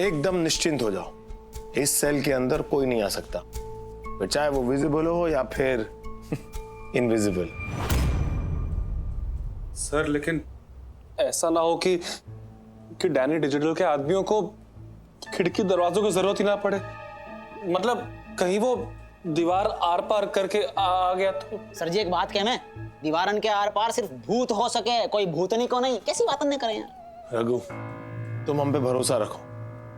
एकदम निश्चिंत हो जाओ, इस सेल के अंदर कोई नहीं आ सकता, चाहे वो विजिबल हो या फिर इनविजिबल। सर लेकिन ऐसा ना हो कि डैनी डिजिटल के आदमियों को खिड़की दरवाजों की जरूरत ही ना पड़े, मतलब कहीं वो दीवार आर पार करके आ गया तो। सर जी एक बात कहना है, दीवारन के आर पार सिर्फ भूत हो सके, कोई भूतनी को नहीं। कैसी बातें नहीं करें यार। रघु, तुम हम पे भरोसा रखो,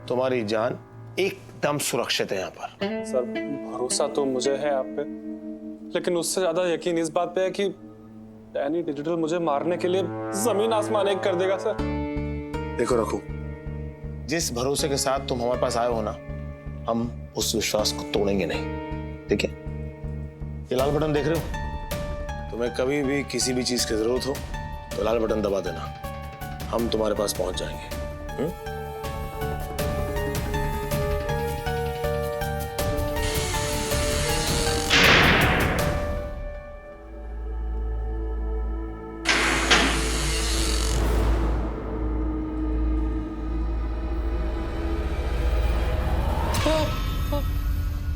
तुम्हारी जान एकदम सुरक्षित है यहाँ पर। सर भरोसा तो मुझे है आप पे, लेकिन उससे ज्यादा यकीन इस बात पे है कि डैनी डिजिटल मुझे मारने के लिए जमीन आसमान एक कर देगा। सर देखो रघु, जिस भरोसे के साथ तुम हमारे पास आए हो ना, हम उस विश्वास को तोड़ेंगे नहीं, ठीक है? ये लाल बटन देख रहे हो? तुम्हें कभी भी किसी भी चीज की जरूरत हो तो लाल बटन दबा देना, हम तुम्हारे पास पहुंच जाएंगे।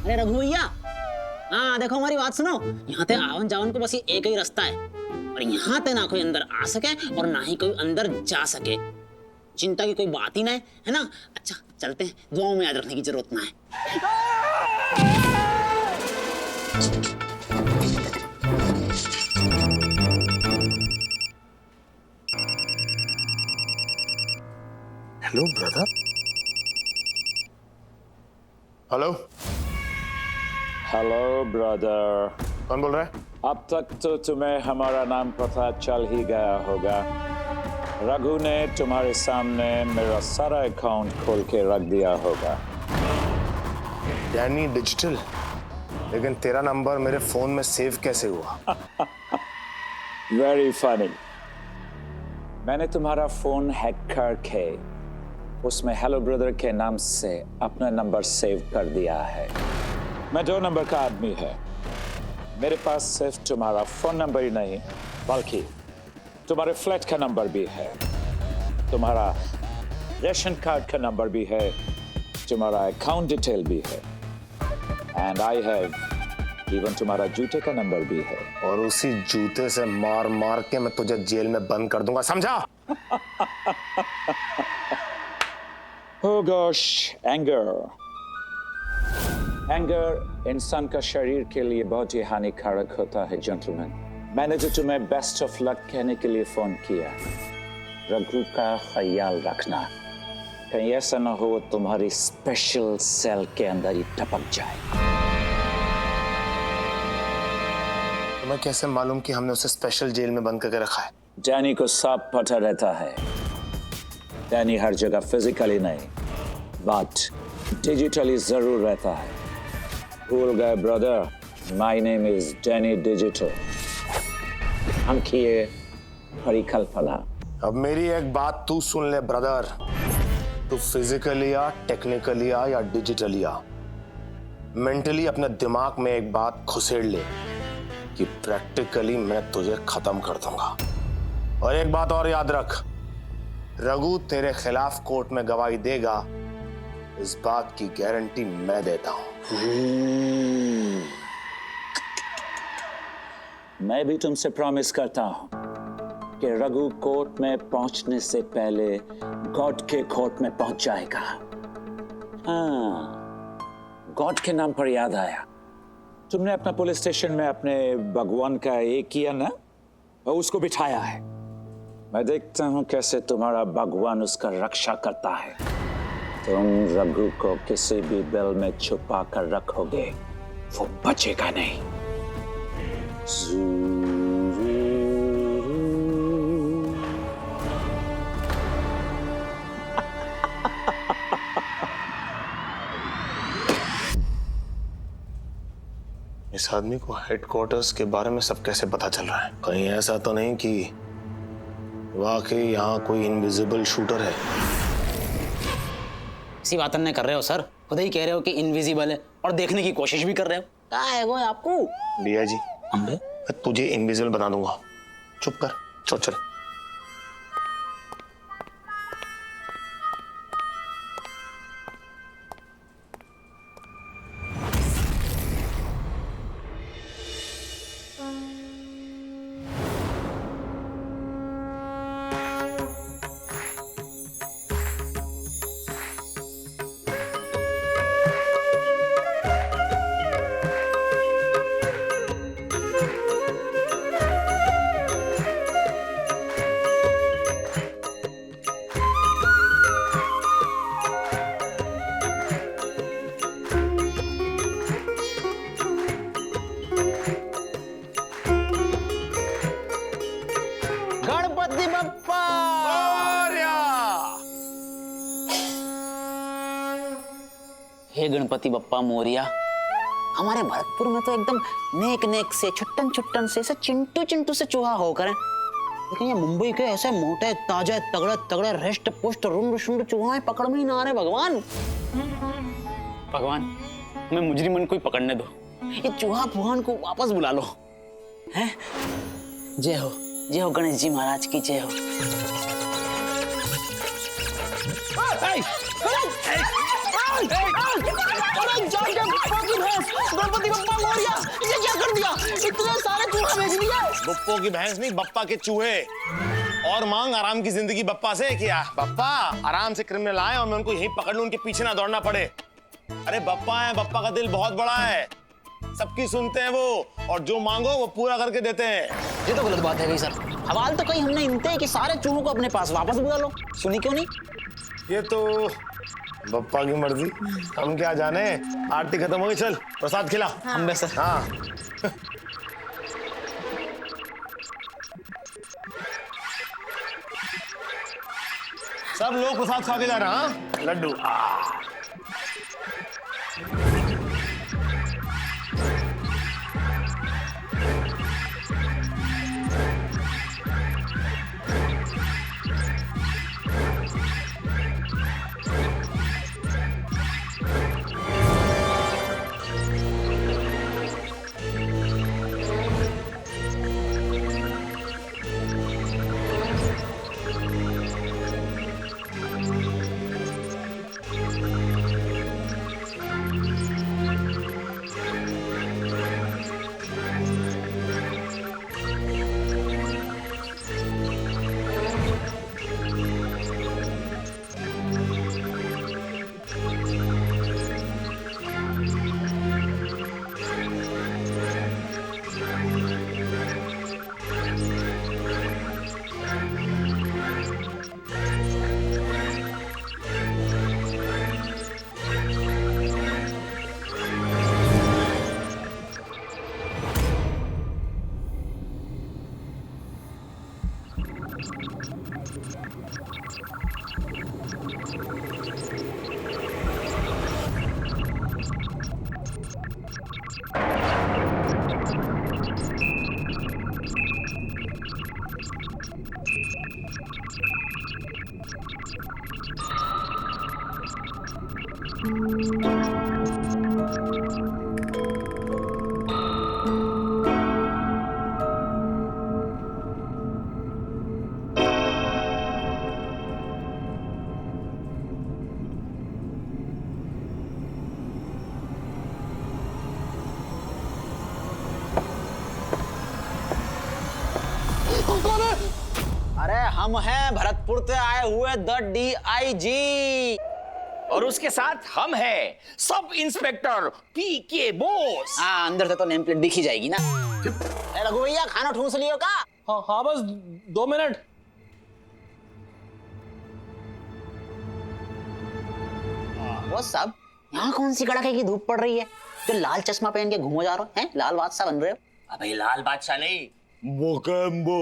अरे रघु भैया, हाँ देखो हमारी बात सुनो। यहाँ ते आवन जावन को बस ये एक ही रास्ता है, और यहाँ ते ना कोई अंदर आ सके और ना ही कोई अंदर जा सके। चिंता की कोई बात ही ना है ना? अच्छा चलते हैं, दुआओं में याद रखने की जरूरत ना है। Hello brother. Hello hello brother. कौन बोल रहा है? अब तक तो तुम्हें हमारा नाम पता चल ही गया होगा। रघु ने तुम्हारे सामने मेरा सारा अकाउंट खोल के रख दिया होगा। डैनी डिजिटल, लेकिन तेरा नंबर मेरे फोन में सेव कैसे हुआ? Very funny. मैंने तुम्हारा फोन हैक करके उसमें हेलो ब्रदर के नाम से अपना नंबर सेव कर दिया है। मैं 2 नंबर का आदमी है। मेरे पास सिर्फ तुम्हारा फोन नंबर ही नहीं, बल्कि तुम्हारे फ्लैट का नंबर भी है, तुम्हारा रेशन कार्ड का नंबर भी है, तुम्हारा अकाउंट डिटेल भी है, एंड आई हैव इवन तुम्हारा जूते का नंबर भी है। और उसी जूते से मार मार के मैं तुझे जेल में बंद कर दूंगा, समझा? Oh gosh, एंगर इंसान का शरीर के लिए बहुत ही हानिकारक होता है जेंटलमैन। मैंने तो तुम्हें बेस्ट ऑफ लक कहने के लिए फोन किया। रघु का ख्याल रखना, कहीं ऐसा ना हो तुम्हारी स्पेशल सेल के अंदर ही टपक जाए। तुम्हें कैसे मालूम कि हमने उसे स्पेशल जेल में बंद करके रखा है? डैनी को साफ पता रहता है। डैनी हर जगह फिजिकली नहीं, बट डिजिटली जरूर रहता है। भूल गए brother, my name is Danny digital. हम किए परिकल्पना। अब मेरी एक बात तू सुन ले ब्रदर, तू फिजिकली या टेक्निकली या डिजिटली या मेंटली अपने दिमाग में एक बात घुसेड़ ले कि प्रैक्टिकली मैं तुझे खत्म कर दूंगा। और एक बात और याद रख, रघु तेरे खिलाफ कोर्ट में गवाही देगा, इस बात की गारंटी मैं देता हूं। मैं भी तुमसे प्रॉमिस करता हूं कि रघु कोर्ट में पहुंचने से पहले गॉड के कोर्ट में पहुंच जाएगा। हाँ, गॉड के नाम पर याद आया, तुमने अपना पुलिस स्टेशन में अपने भगवान का एक किया ना, और उसको बिठाया है। मैं देखता हूं कैसे तुम्हारा भगवान उसका रक्षा करता है। तुम रघु को किसी भी बेल में छुपा कर रखोगे, वो बचेगा नहीं। इस आदमी को हेडक्वार्टर्स के बारे में सब कैसे पता चल रहा है? कहीं ऐसा तो नहीं कि वाकई यहाँ कोई इनविजिबल शूटर है? ऐसी बातें नहीं कर रहे हो सर, खुद ही कह रहे हो कि इनविजिबल है और देखने की कोशिश भी कर रहे हो। क्या है वो आपको? भैया जी, मैं तुझे इनविजिबल बना दूंगा। चुप कर, चल चल। हे गणपति बप्पा मोरिया, हमारे भरतपुर में तो एकदम नेक नेक से छुट्टन छुट्टन से चिंटू चिंटू से चूहा होकर है, लेकिन ये मुंबई के ऐसे मोटे ताजे तगड़े तगड़े रेस्ट पुष्ट रुंड शुंड चूहा पकड़ में ही ना आ रहे। भगवान भगवान, हमें मुजरिमन को ही पकड़ने दो, ये चूहा फुहान को वापस बुला लो। हैं? जय हो गणेश जी महाराज की जय हो। गणपति बप्पा मोरिया, ये क्या कर दिया? इतने सारे चूहे भेज दिए। बप्पो की भैंस नहीं, बप्पा के चूहे। और मांग आराम की जिंदगी बप्पा से किया। बप्पा आराम से क्रिमिनल आए और मैं उनको यहीं पकड़ लूं, उनके पीछे ना दौड़ना पड़े। अरे बप्पा है, बप्पा का दिल बहुत बड़ा है, सबकी सुनते हैं वो, और जो मांगो वो पूरा करके देते हैं। ये तो गलत बात है भाई सर। हवाल तो कहीं हमने इनते हैं कि सारे चूहों को अपने पास वापस बुला लो, सुनी क्यों नहीं? ये तो बप्पा की मर्जी, हम क्या जाने। आरती खत्म हो गई, चल प्रसाद खिला। हम सर। हाँ सब लोग प्रसाद खा के जा रहे हैं। हाँ? लड्डू अरे हम हैं भरतपुर से आए हुए द DIG, और उसके साथ हम हैं सब इंस्पेक्टर PK बोस। हाँ अंदर से तो नेम प्लेट दिख ही जाएगी ना। रघु भैया खाना ठूंस लियो का? हाँ हाँ बस 2 मिनट। वो सब यहाँ कौन सी कड़ाके की धूप पड़ रही है जो लाल चश्मा पहन के घूमो जा रहे हो हैं? लाल बादशाह बन रहे हो? अबे लाल बादशाह नहीं, मोकम्बो।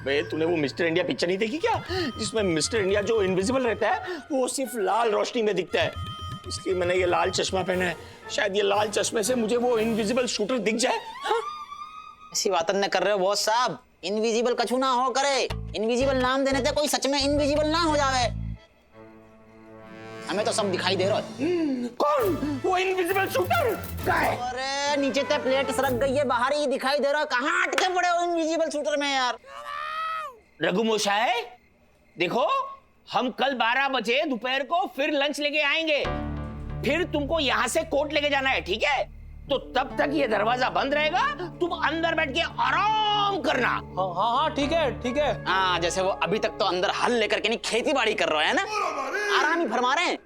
बे तूने वो मिस्टर इंडिया पिक्चर नहीं देखी क्या, जिसमें मिस्टर इंडिया जो इनविजिबल रहता है वो सिर्फ लाल रोशनी में दिखता है, इसलिए मैंने ये लाल चश्मा पहना है। शायद ये लाल चश्मे से मुझे वो इनविजिबल शूटर दिख जाए। हाँ? ऐसी बातें न कर रहे हो बॉस साहब, इनविजिबल कछु ना हो करे। इनविजिबल नाम देने से कोई सच में इनविजिबल ना हो जावे। हमें तो सब दिखाई दे रहा है। कौन वो इनविजिबल शूटर? अरे नीचे से प्लेट सरक गई है, बाहर ही दिखाई दे रहा है। कहाँ अटके पड़े हो इनविजिबल शूटर में यार? रघु मोशाय देखो, हम कल 12 बजे दोपहर को फिर लंच लेके आएंगे, फिर तुमको यहाँ से कोर्ट लेके जाना है, ठीक है? तो तब तक ये दरवाजा बंद रहेगा, तुम अंदर बैठ के आराम करना। हाँ हाँ हाँ ठीक है ठीक है। हाँ जैसे वो अभी तक तो अंदर हल लेकर के नहीं खेती बाड़ी कर रहे हैं ना, आराम ही फरमा रहे हैं।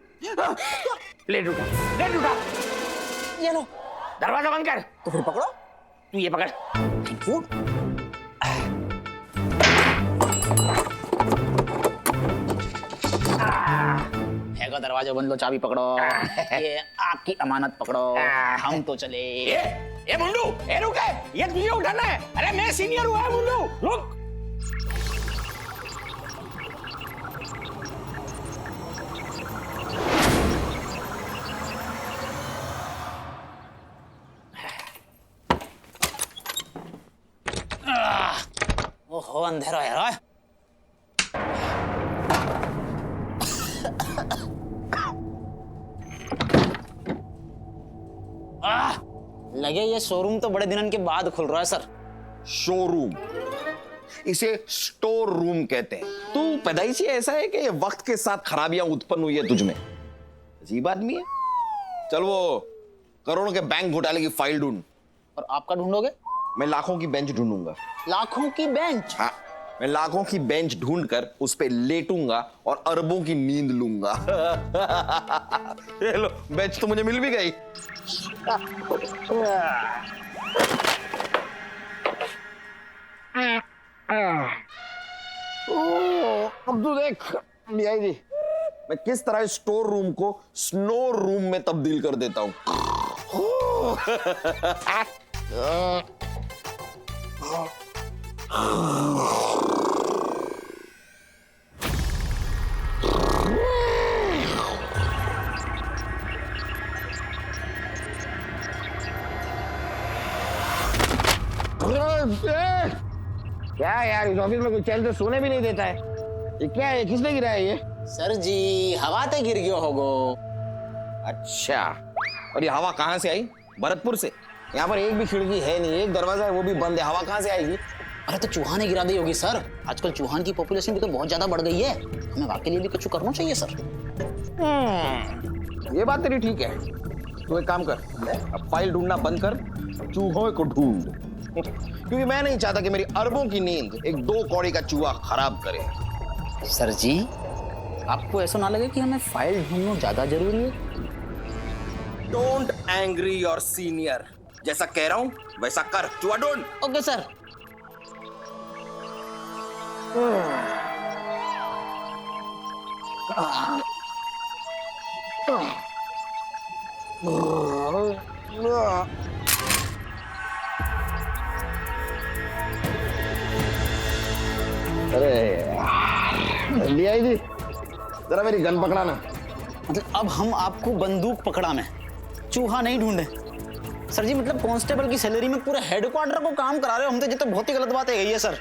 प्लेट उठा, ये लो दरवाजा बंद कर। तो फिर पकड़ो, तू ये पकड़। Thank you. हैगा दरवाजा बंद लो, चाबी पकड़ो। ये आपकी अमानत पकड़ो, हम तो चले। ये मुंडू, ये रुक, ये तुझे उठाना है। अरे मैं सीनियर हुआ मुंडू, रुक। अंधेरा है रहा है। लगे ये शोरूम तो बड़े दिनों के बाद खुल रहा है सर। शोरूम, इसे स्टोर रूम कहते हैं। तू पैदाइशी ऐसा है कि वक्त के साथ खराबियां उत्पन्न हुई है तुझमें। अजीब आदमी है। चल वो करोड़ों के बैंक घोटाले की फाइल ढूंढ। और आपका ढूंढोगे? मैं लाखों की बेंच ढूंढूंगा। लाखों की बेंच? हाँ, मैं लाखों की बेंच ढूंढकर उस पे लेटूंगा और अरबों की नींद लूंगा। ये लो, बेंच तो मुझे मिल भी गई। अब तू देख मियाई जी, मैं किस तरह स्टोर रूम को स्नो रूम में तब्दील कर देता हूं। क्या यार, इस ऑफिस में कोई चैन से सोने भी नहीं देता है। ये क्या है, किसने गिरा है ये? सर जी हवा ते गिर गयो होगो। अच्छा, और ये हवा कहाँ से आई? भरतपुर से। यहाँ पर एक भी खिड़की है नहीं, एक दरवाजा है वो भी बंद है, हवा कहाँ से आएगी? अरे तो चूहा ने गिरा दी होगी सर। आजकल चूहान की पॉपुलेशन भी तो बहुत ज्यादा बढ़ गई है, हमें वाकई लिए भी कुछ करना चाहिए सर। ये बात तेरी ठीक है। तू एक काम कर, अब फाइल ढूंढना बंद कर, चूहों को ढूंढ। क्योंकि मैं नहीं चाहता कि मेरी अरबों की नींद एक 2 कौड़ी का चूहा खराब करे। सर जी आपको ऐसा ना लगे कि हमें फाइल ढूंढना ज्यादा जरूरी है? Don't angry your senior. जैसा कह रहा हूं वैसा कर, चूहा ढूंढ। Okay sir. अरे लिया जी, जरा मेरी गन पकड़ाना। मतलब अब हम आपको बंदूक पकड़ा में, चूहा नहीं ढूंढे। सर जी मतलब कांस्टेबल की सैलरी में पूरे हेडक्वार्टर को काम करा रहे हो हम, तो ये तो बहुत ही गलत बात है ये सर।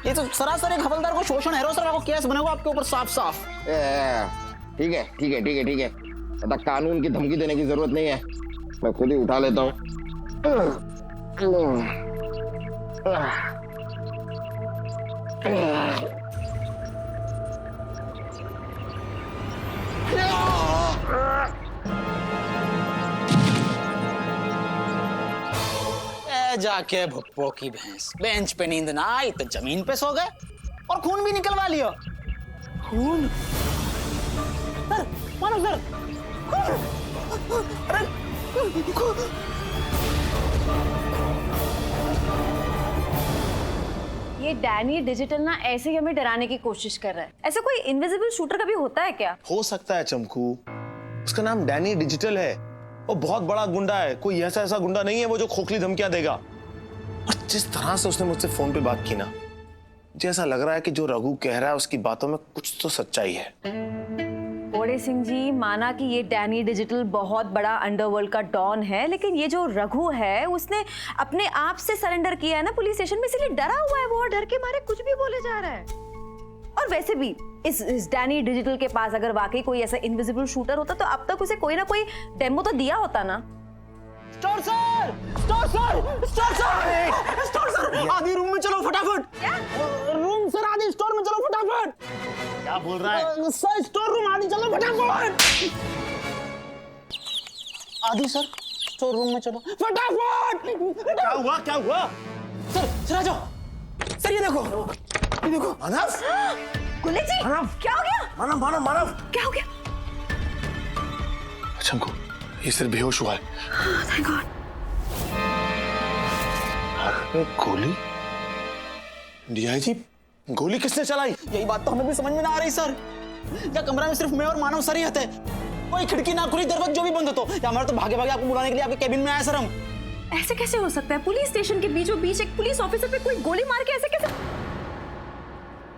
ये तो सरासर एक हवलदार को शोषण है सर। आपको केस बनेगा आपके ऊपर साफ साफ। ठीक है ठीक है ठीक है ठीक है, ज्यादा कानून की धमकी देने की जरूरत नहीं है, मैं खुद ही उठा लेता हूँ। जाके भुप्पो की भैंस, बेंच पे नींद ना आई तो जमीन पे सो गए और खून भी निकलवा लिया। खून? सर मानो सर, अरे ये डैनी डिजिटल ना ऐसे ही हमें डराने की कोशिश कर रहा है। ऐसा कोई इनविजिबल शूटर कभी होता है क्या? हो सकता है चमकू, उसका नाम डैनी डिजिटल है। वो बहुत बड़ा गुंडा है, कोई ऐसा ऐसा गुंडा नहीं है वो जो खोखली धमकियां देगा। और जिस तरह से उसने मुझसे फोन पे बात की ना, मुझे ऐसा लग रहा है कि जो रघु कह रहा है उसकी बातों में कुछ तो सच्चाई है। बोड़े सिंह जी, माना कि ये डैनी डिजिटल बहुत बड़ा अंडरवर्ल्ड का डॉन है, लेकिन ये जो रघु है उसने अपने आप से सरेंडर किया है ना पुलिस स्टेशन में, इसलिए डरा हुआ है वो, डर के मारे कुछ भी बोले जा रहा है। और वैसे भी इस डैनी डिजिटल के पास अगर वाकई कोई ऐसा इनविजिबल शूटर होता तो अब तक उसे कोई ना कोई डेमो तो दिया होता ना। Store sir, store sir, store sir, store sir, आधी रूम में चलो फटाफट। रूम सर आधी स्टोर में चलो फटाफट। क्या बोल रहा है सर? स्टोर रूम आधी चलो फटाफट। आधी सर स्टोर रूम में चलो फटाफट। क्या हुआ क्या हुआ? सर आ जाओ सर, ये देखो मानव, गुले जी क्या हो गया? मानव मानव मानव, क्या हो गया? चमकू ये सिर्फ बेहोश हुआ है। Thank God. अरे गोली? डीआईजी गोली किसने चलाई? यही बात तो हमें भी समझ में ना आ रही सर। क्या कमरा में सिर्फ मैं और मानव सर ही थे? कोई खिड़की ना खुली, दरवाजा जो भी बंद हो तो, या हमारा तो भागे भागे आपको बुलाने के लिए आपके केबिन में आया सर हम। ऐसे कैसे हो सकता है? पुलिस स्टेशन के बीचों बीच एक पुलिस ऑफिसर पे कोई गोली मार के ऐसे कैसे?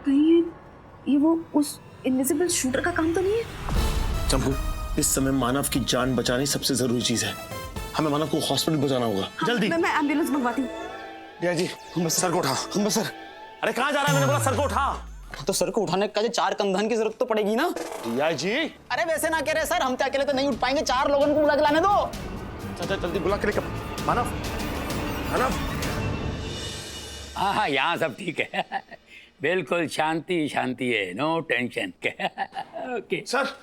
कहीं ये वो उस इनविजिबल शूटर का काम तो नहीं है? चंपू इस समय मानव की जान बचानी सबसे जरूरी चीज है। हमें मानव को हॉस्पिटल पहुंचाना होगा। जल्दी। मैं एम्बुलेंस मंगवाती हूँ। डीआईजी सर को उठा। बस सर अरे कहाँ जा रहा है? मैंने बोला सर को उठा। तो सर को उठाने का 4 कंधन की जरूरत तो पड़ेगी ना। रिया जी, अरे वैसे ना कह रहे सर, हम तो अकेले तो नहीं उठ पाएंगे, 4 लोगों को बुला के लाने दो। चल जल्दी बुला के लेकर। मानव, मानव। हाँ हाँ, यहाँ सब ठीक है। बिल्कुल शांति शांति है, नो टेंशन। ओके सर,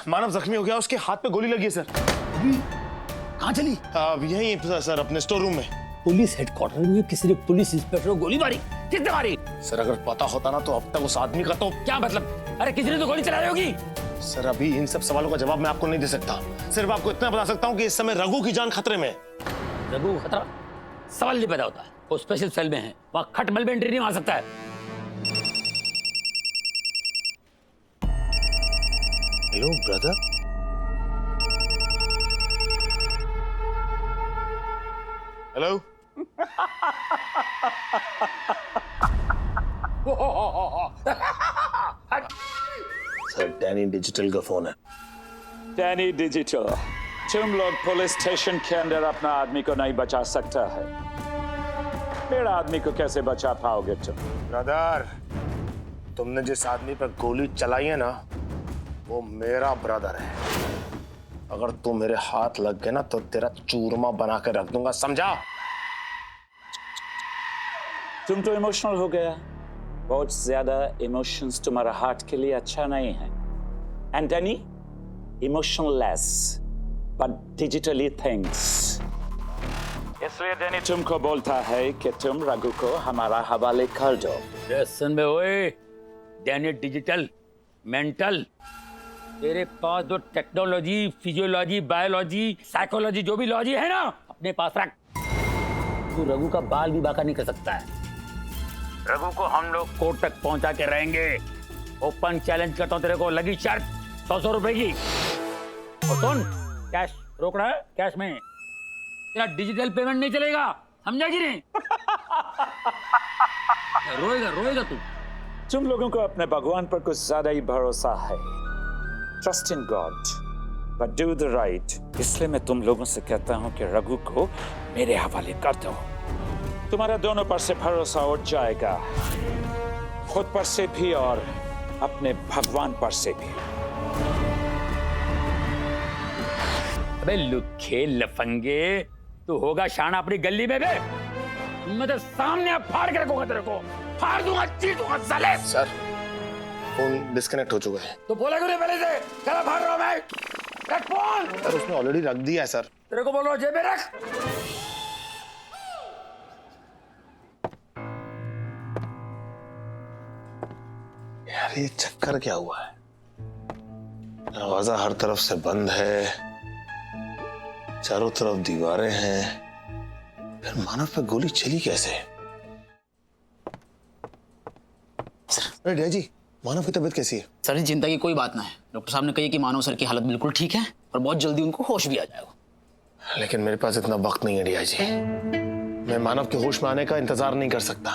मानव जख्मी हो गया, उसके हाथ पे गोली लगी है सर। कहाँ चली? यहीं सर, अपने स्टोर रूम में। पुलिस हेडक्वार्टर में किसी ने पुलिस इंस्पेक्टर को गोली मारी? किसने मारी? सर अगर पता होता ना तो अब तक उस आदमी का तो। क्या मतलब? अरे किसी ने तो गोली चला रही होगी। सर अभी इन सब सवालों का जवाब मैं आपको नहीं दे सकता। सिर्फ आपको इतना बता सकता हूँ कि इस समय रघु की जान खतरे में है। रघु को खतरा? सवाल नहीं पैदा होता। वो स्पेशल सेल में है, वहाँ खटमल में एंट्री नहीं मार सकता है। Hello brother. Hello. Sir Danny digital का फोन है। डैनी डिजिटल, तुम लोग पुलिस स्टेशन के अंदर अपना आदमी को नहीं बचा सकता है, मेरा आदमी को कैसे बचा पाओगे तुम? ब्रदर, तुमने जिस आदमी पर गोली चलाई है ना, वो मेरा ब्रदर है। अगर तू मेरे हाथ लग गया ना तो तेरा चूरमा बना के रख दूंगा, समझा? तुम तो इमोशनल हो गया। बहुत ज्यादा इमोशंस तुम्हारा हार्ट के लिए अच्छा नहीं है। And Danny, emotionless but digitally things. इसलिए डैनी तुमको बोलता है कि तुम रघु को हमारा हवाले कर दो। सुन बे ओए, डैनी डिजिटल मेंटल, तेरे पास जो टेक्नोलॉजी, फिजियोलॉजी, बायोलॉजी, साइकोलॉजी, जो भी लॉजी है ना, अपने पास रख। तू रघु का बाल भी बाका नहीं कर सकता है। रघु को हम लोग कोर्ट तक पहुंचा के रहेंगे। ओपन चैलेंज करता हूं तेरे को, लगी शर्त 100 रुपए की। और सुन, कैश रोक रहा है, कैश में तेरा डिजिटल पेमेंट नहीं चलेगा, समझा कि नहीं? रोएगा रोएगा तू। तुम लोगों को अपने भगवान पर कुछ ज्यादा ही भरोसा है। Trust in God but do the right. इसलिए मैं तुम लोगों से कहता हूं कि रघु को मेरे हवाले कर दो। तुम्हारा दोनों पर से भरोसा उठ जाएगा, खुद पर से भी और अपने भगवान पर से भी। अबे लुखे लफंगे, तू होगा शाना अपनी गली में बे। मैं तो सामने फाड़ के रखूंगा तेरे को, फाड़ दूंगा, चीर दूंगा साले। सर फोन डिस्कनेक्ट हो चुका है। तो बोला क्यों नहीं पहले से? क्या फाड़ रहा हूं मैं? रख फोन। सर उसने ऑलरेडी रख दिया है सर। तेरे को बोल रहा हूं जेब में रख। यार ये चक्कर क्या हुआ है? दरवाजा हर तरफ से बंद है, चारों तरफ दीवारें हैं, फिर मानव पे गोली चली कैसे? अरे डैडी जी, मानव की तबीयत कैसी है? सर चिंता की कोई बात ना है। डॉक्टर साहब ने कही कि मानव सर की हालत बिल्कुल ठीक है और बहुत जल्दी उनको होश भी आ जाएगा। लेकिन मेरे पास इतना वक्त नहीं है डैडी जी, मैं मानव के होश में आने का इंतजार नहीं कर सकता।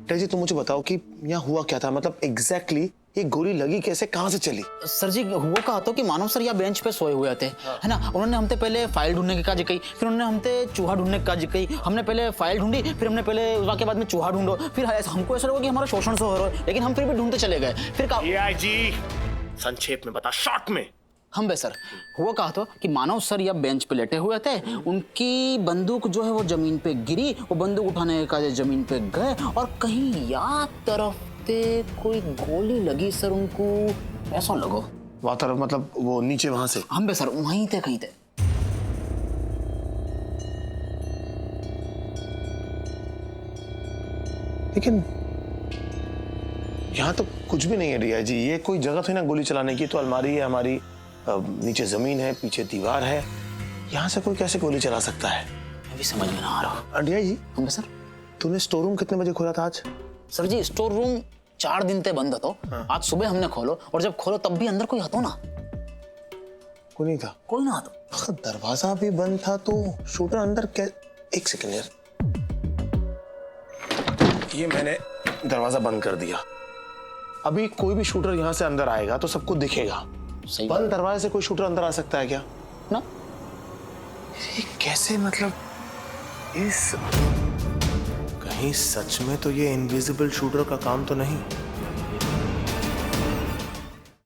डैडी जी तुम मुझे बताओ कि यहाँ हुआ क्या था, मतलब एग्जैक्टली ये गोली लगी कैसे, कहाँ से चली? सर जी हुआ कहा तो कि मानव सर यहाँ बेंच पे सोए हुए थे, है ना। उन्होंने हमसे पहले फाइल ढूंढने की काज कही, फिर उन्होंने हमसे चूहा ढूंढने की काज कही। हमने पहले फाइल ढूंढी, फिर हमने पहले उसके बाद में चूहा ढूंढो, फिर हमको ऐसा लगा कि हमारा शोषण से हो रहा है, लेकिन हम फिर भी ढूंढते चले गए। फिर कहा जी संक्षेप में बता, शॉर्ट में। हम बे सर हुआ कहा तो कि मानव सर या बेंच पे लेटे हुए थे, उनकी बंदूक जो है वो जमीन पे गिरी, वो बंदूक उठाने के काज जमीन पे गए और कहीं याद तरफ ते कोई गोली लगी सर उनको, ऐसा लगो। वहां तरफ मतलब वो नीचे वहां से? हम बे सर वहीं थे, कहीं थे। लेकिन यहाँ तो कुछ भी नहीं है रिया जी, ये कोई जगह थी ना गोली चलाने की। तो अलमारी है हमारी, नीचे जमीन है, पीछे दीवार है, यहाँ से कोई कैसे गोली चला सकता है? मैं भी समझ में ना आ रहा। रिया जी हम सर तूने स्टोर रूम कितने बजे खोला था आज? सर जी स्टोर रूम 4 दिन ते बंद હતો। आज सुबह हमने खोलो और जब खोलो तब भी अंदर कोई હતો ना? कोई नहीं था। कोई ना હતો। अगर दरवाजा भी बंद था तो शूटर अंदर क्या? एक सेकंड यार, ये मैंने दरवाजा बंद कर दिया। अभी कोई भी शूटर यहाँ से अंदर आएगा तो सबको दिखेगा। सही बंद दरवाजे से कोई शूटर अंदर आ सकता है क्या? ना ये कैसे, मतलब इस कहीं सच में तो ये इनविजिबल शूटर का काम तो नहीं?